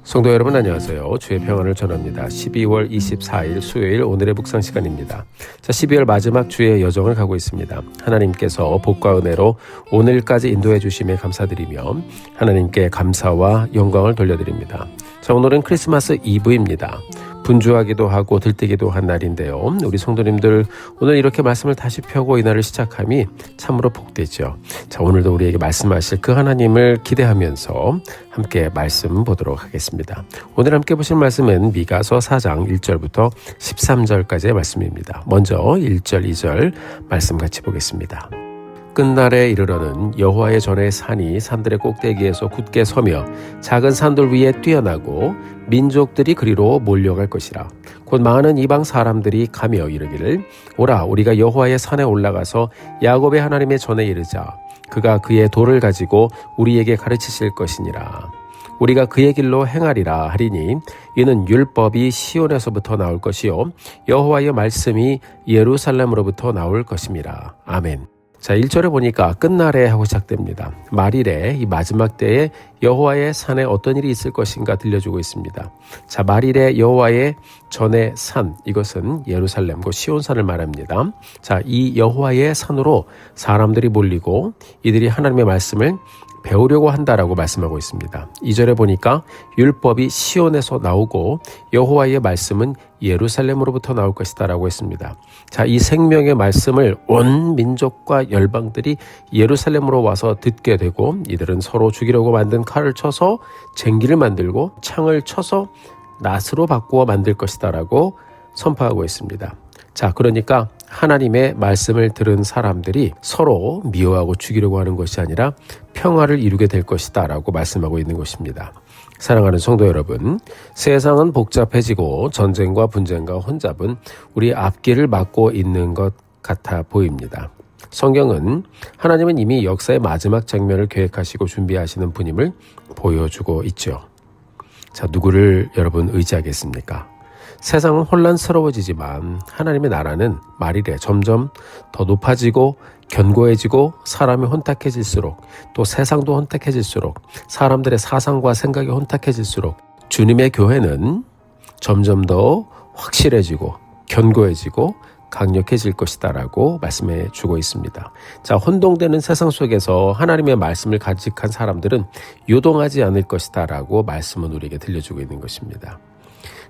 성도 여러분 안녕하세요. 주의 평안을 전합니다. 12월 24일 수요일 오늘의 묵상 시간입니다. 12월 마지막 주의 여정을 가고 있습니다. 하나님께서 복과 은혜로 오늘까지 인도해 주심에 감사드리며 하나님께 감사와 영광을 돌려드립니다. 오늘은 크리스마스 이브입니다. 분주하기도 하고 들뜨기도 한 날인데요. 우리 성도님들 오늘 이렇게 말씀을 다시 펴고 이 날을 시작함이 참으로 복되죠. 오늘도 우리에게 말씀하실 그 하나님을 기대하면서 함께 말씀 보도록 하겠습니다. 오늘 함께 보실 말씀은 미가서 4장 1절부터 13절까지의 말씀입니다. 먼저 1절, 2절 말씀 같이 보겠습니다. 끝날에 이르러는 여호와의 전의 산이 산들의 꼭대기에서 굳게 서며 작은 산들 위에 뛰어나고 민족들이 그리로 몰려갈 것이라. 곧 많은 이방 사람들이 가며 이르기를 오라 우리가 여호와의 산에 올라가서 야곱의 하나님의 전에 이르자. 그가 그의 도를 가지고 우리에게 가르치실 것이니라. 우리가 그의 길로 행하리라 하리니 이는 율법이 시온에서부터 나올 것이요 여호와의 말씀이 예루살렘으로부터 나올 것임이라. 아멘. 1절에 보니까 끝날에 하고 시작됩니다. 말일에 이 마지막 때에 여호와의 산에 어떤 일이 있을 것인가 들려주고 있습니다. 말일에 여호와의 전의 산, 이것은 예루살렘 곧 시온산을 말합니다. 이 여호와의 산으로 사람들이 몰리고 이들이 하나님의 말씀을 배우려고 한다라고 말씀하고 있습니다. 2절에 보니까 율법이 시온에서 나오고 여호와의 말씀은 예루살렘으로부터 나올 것이다라고 했습니다. 이 생명의 말씀을 온 민족과 열방들이 예루살렘으로 와서 듣게 되고 이들은 서로 죽이려고 만든 칼을 쳐서 쟁기를 만들고 창을 쳐서 낫으로 바꾸어 만들 것이다라고 선포하고 있습니다. 그러니까 하나님의 말씀을 들은 사람들이 서로 미워하고 죽이려고 하는 것이 아니라 평화를 이루게 될 것이다 라고 말씀하고 있는 것입니다. 사랑하는 성도 여러분, 세상은 복잡해지고 전쟁과 분쟁과 혼잡은 우리 앞길을 막고 있는 것 같아 보입니다. 성경은 하나님은 이미 역사의 마지막 장면을 계획하시고 준비하시는 분임을 보여주고 있죠. 누구를 여러분 의지하겠습니까? 세상은 혼란스러워지지만 하나님의 나라는 말일에 점점 더 높아지고 견고해지고 사람이 혼탁해질수록 또 세상도 혼탁해질수록 사람들의 사상과 생각이 혼탁해질수록 주님의 교회는 점점 더 확실해지고 견고해지고 강력해질 것이다 라고 말씀해 주고 있습니다. 혼동되는 세상 속에서 하나님의 말씀을 간직한 사람들은 요동하지 않을 것이다 라고 말씀은 우리에게 들려주고 있는 것입니다.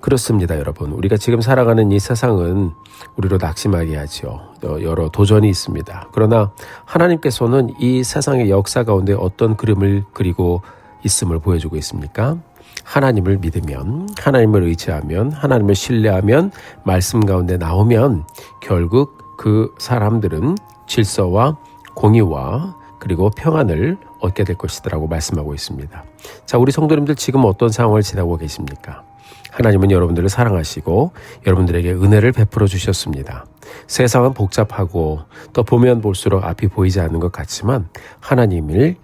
그렇습니다, 여러분. 우리가 지금 살아가는 이 세상은 우리로 낙심하게 하죠. 여러 도전이 있습니다. 그러나 하나님께서는 이 세상의 역사 가운데 어떤 그림을 그리고 있음을 보여주고 있습니까? 하나님을 믿으면, 하나님을 의지하면, 하나님을 신뢰하면, 말씀 가운데 나오면 결국 그 사람들은 질서와 공의와 그리고 평안을 얻게 될 것이라고 말씀하고 있습니다. 우리 성도님들 지금 어떤 상황을 지나고 계십니까? 하나님은 여러분들을 사랑하시고 여러분들에게 은혜를 베풀어 주셨습니다. 세상은 복잡하고 또 보면 볼수록 앞이 보이지 않는 것 같지만 하나님을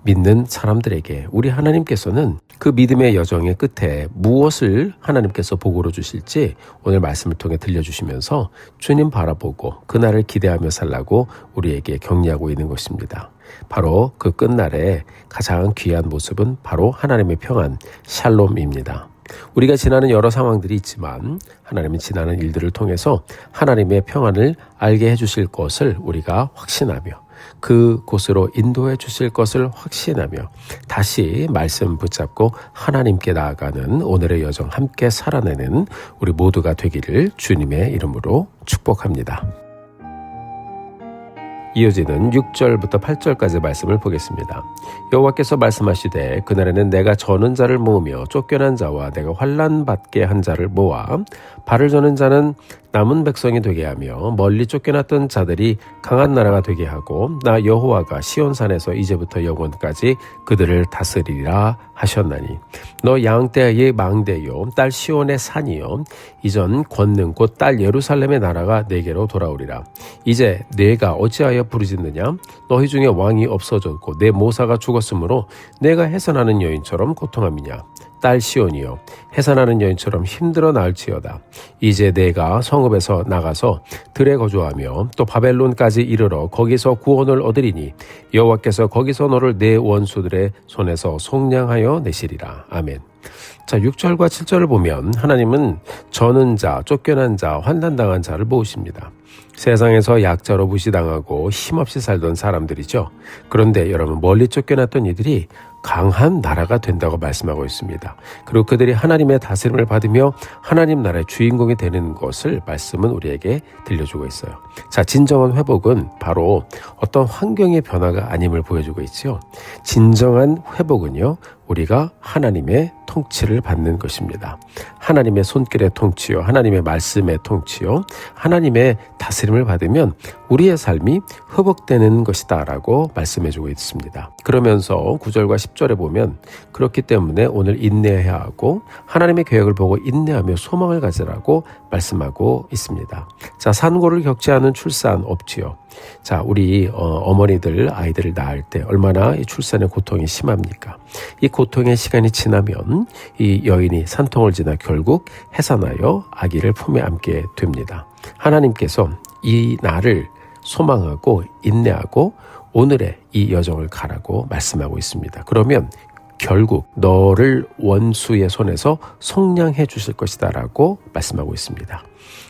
믿는 사람들에게 우리 하나님께서는 그 믿음의 여정의 끝에 무엇을 하나님께서 복으로 주실지 오늘 말씀을 통해 들려주시면서 주님 바라보고 그날을 기대하며 살라고 우리에게 격려하고 있는 것입니다. 바로 그 끝날에 가장 귀한 모습은 바로 하나님의 평안, 샬롬입니다. 우리가 지나는 여러 상황들이 있지만 하나님은 지나는 일들을 통해서 하나님의 평안을 알게 해주실 것을 우리가 확신하며 그곳으로 인도해 주실 것을 확신하며 다시 말씀 붙잡고 하나님께 나아가는 오늘의 여정 함께 살아내는 우리 모두가 되기를 주님의 이름으로 축복합니다. 이어지는 6절부터 8절까지 말씀을 보겠습니다. 여호와께서 말씀하시되 그날에는 내가 저는 자를 모으며 쫓겨난 자와 내가 환난 받게 한 자를 모아 발을 저는 자는 남은 백성이 되게 하며 멀리 쫓겨났던 자들이 강한 나라가 되게 하고 나 여호와가 시온산에서 이제부터 영원까지 그들을 다스리라 하셨나니 너 양떼의 망대요 딸 시온의 산이요 이전 권능 곧 딸 예루살렘의 나라가 내게로 돌아오리라. 이제 내가 어찌하여 부르짖느냐? 너희 중에 왕이 없어졌고 내 모사가 죽었으므로 내가 해산하는 여인처럼 고통함이냐? 딸 시온이여 해산하는 여인처럼 힘들어 나을지어다. 이제 내가 성읍에서 나가서 들에 거주하며 또 바벨론까지 이르러 거기서 구원을 얻으리니 여호와께서 거기서 너를 내 원수들의 손에서 속량하여 내시리라. 아멘. 자, 6절과 7절을 보면 하나님은 저는 자, 쫓겨난 자, 환난당한 자를 모으십니다. 세상에서 약자로 무시당하고 힘없이 살던 사람들이죠. 그런데 여러분, 멀리 쫓겨났던 이들이 강한 나라가 된다고 말씀하고 있습니다. 그리고 그들이 하나님의 다스림을 받으며 하나님 나라의 주인공이 되는 것을 말씀은 우리에게 들려주고 있어요. 자, 진정한 회복은 바로 어떤 환경의 변화가 아님을 보여주고 있죠. 진정한 회복은요, 우리가 하나님의 통치를 받는 것입니다. 하나님의 손길의 통치요, 하나님의 말씀의 통치요, 하나님의 다스림을 받으면 우리의 삶이 회복되는 것이다 라고 말씀해주고 있습니다. 그러면서 9절과 10절에 보면 그렇기 때문에 오늘 인내해야 하고 하나님의 계획을 보고 인내하며 소망을 가지라고 말씀하고 있습니다. 자, 산고를 겪지 않은 출산 없지요. 자, 우리 어머니들 아이들을 낳을 때 얼마나 이 출산의 고통이 심합니까? 이 고통의 시간이 지나면 이 여인이 산통을 지나 결국 해산하여 아기를 품에 안게 됩니다. 하나님께서 이 날을 소망하고 인내하고 오늘의 이 여정을 가라고 말씀하고 있습니다. 그러면 결국 너를 원수의 손에서 속량해 주실 것이다 라고 말씀하고 있습니다.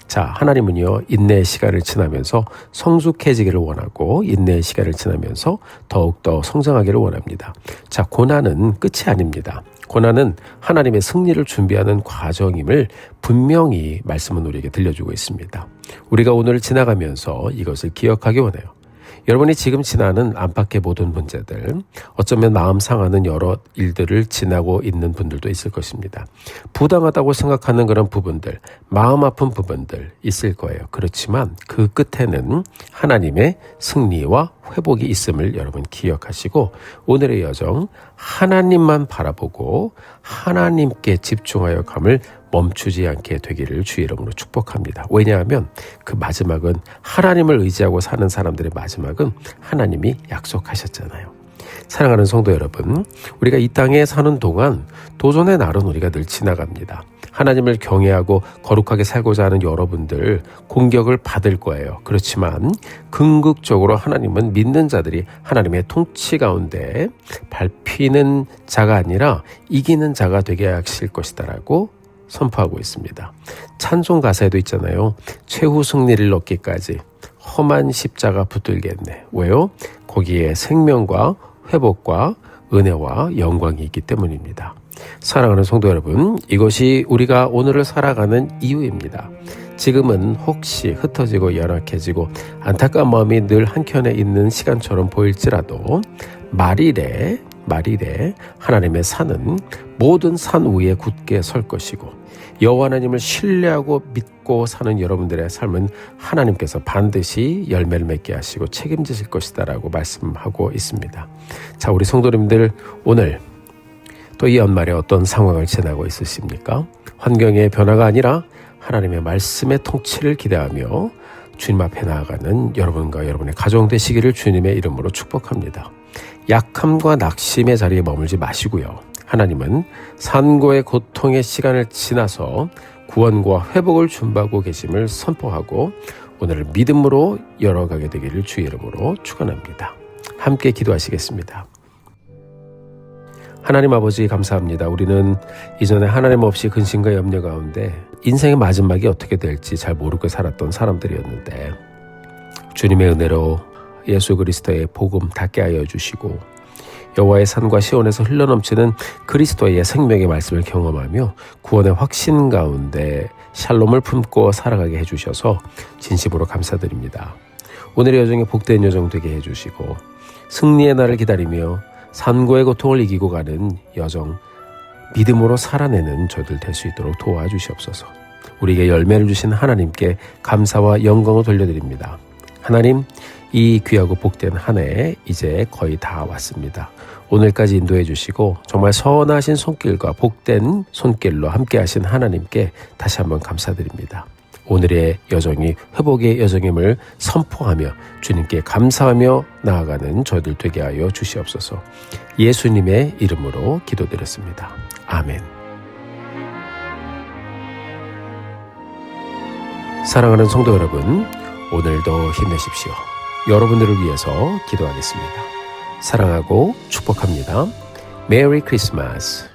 자, 하나님은요, 인내의 시간을 지나면서 성숙해지기를 원하고 인내의 시간을 지나면서 더욱더 성장하기를 원합니다. 자, 고난은 끝이 아닙니다. 고난은 하나님의 승리를 준비하는 과정임을 분명히 말씀은 우리에게 들려주고 있습니다. 우리가 오늘 지나가면서 이것을 기억하기 원해요. 여러분이 지금 지나는 안팎의 모든 문제들, 어쩌면 마음 상하는 여러 일들을 지나고 있는 분들도 있을 것입니다. 부당하다고 생각하는 그런 부분들, 마음 아픈 부분들 있을 거예요. 그렇지만 그 끝에는 하나님의 승리와 회복이 있음을 여러분 기억하시고 오늘의 여정 하나님만 바라보고 하나님께 집중하여 감을 멈추지 않게 되기를 주의 이름으로 축복합니다. 왜냐하면 그 마지막은 하나님을 의지하고 사는 사람들의 마지막은 하나님이 약속하셨잖아요. 사랑하는 성도 여러분, 우리가 이 땅에 사는 동안 도전의 날은 우리가 늘 지나갑니다. 하나님을 경외하고 거룩하게 살고자 하는 여러분들 공격을 받을 거예요. 그렇지만 궁극적으로 하나님은 믿는 자들이 하나님의 통치 가운데 밟히는 자가 아니라 이기는 자가 되게 하실 것이다라고 선포하고 있습니다. 찬송 가사에도 있잖아요. 최후 승리를 얻기까지 험한 십자가 붙들겠네. 왜요? 거기에 생명과 회복과 은혜와 영광이 있기 때문입니다. 사랑하는 성도 여러분, 이것이 우리가 오늘을 살아가는 이유입니다. 지금은 혹시 흩어지고 연약해지고 안타까운 마음이 늘 한켠에 있는 시간처럼 보일지라도 말일에 하나님의 산은 모든 산 위에 굳게 설 것이고 여호와 하나님을 신뢰하고 믿고 사는 여러분들의 삶은 하나님께서 반드시 열매를 맺게 하시고 책임지실 것이다 라고 말씀하고 있습니다. 자, 우리 성도님들 오늘 또 이 연말에 어떤 상황을 지나고 있으십니까? 환경의 변화가 아니라 하나님의 말씀의 통치를 기대하며 주님 앞에 나아가는 여러분과 여러분의 가정 되시기를 주님의 이름으로 축복합니다. 약함과 낙심의 자리에 머물지 마시고요. 하나님은 산고의 고통의 시간을 지나서 구원과 회복을 준비하고 계심을 선포하고 오늘을 믿음으로 열어가게 되기를 주의 이름으로 축원합니다. 함께 기도하시겠습니다. 하나님 아버지 감사합니다. 우리는 이전에 하나님 없이 근심과 염려 가운데 인생의 마지막이 어떻게 될지 잘 모르고 살았던 사람들이었는데 주님의 은혜로 예수 그리스도의 복음 닿게 하여 주시고 여호와의 산과 시온에서 흘러넘치는 그리스도의 생명의 말씀을 경험하며 구원의 확신 가운데 샬롬을 품고 살아가게 해주셔서 진심으로 감사드립니다. 오늘의 여정이 복된 여정 되게 해주시고 승리의 날을 기다리며 산고의 고통을 이기고 가는 여정 믿음으로 살아내는 저희들 될 수 있도록 도와주시옵소서. 우리에게 열매를 주신 하나님께 감사와 영광을 돌려드립니다. 하나님, 이 귀하고 복된 한 해 이제 거의 다 왔습니다. 오늘까지 인도해 주시고 정말 선하신 손길과 복된 손길로 함께 하신 하나님께 다시 한번 감사드립니다. 오늘의 여정이 회복의 여정임을 선포하며 주님께 감사하며 나아가는 저희들 되게 하여 주시옵소서. 예수님의 이름으로 기도드렸습니다. 아멘. 사랑하는 성도 여러분, 오늘도 힘내십시오. 여러분들을 위해서 기도하겠습니다. 사랑하고 축복합니다. 메리 크리스마스.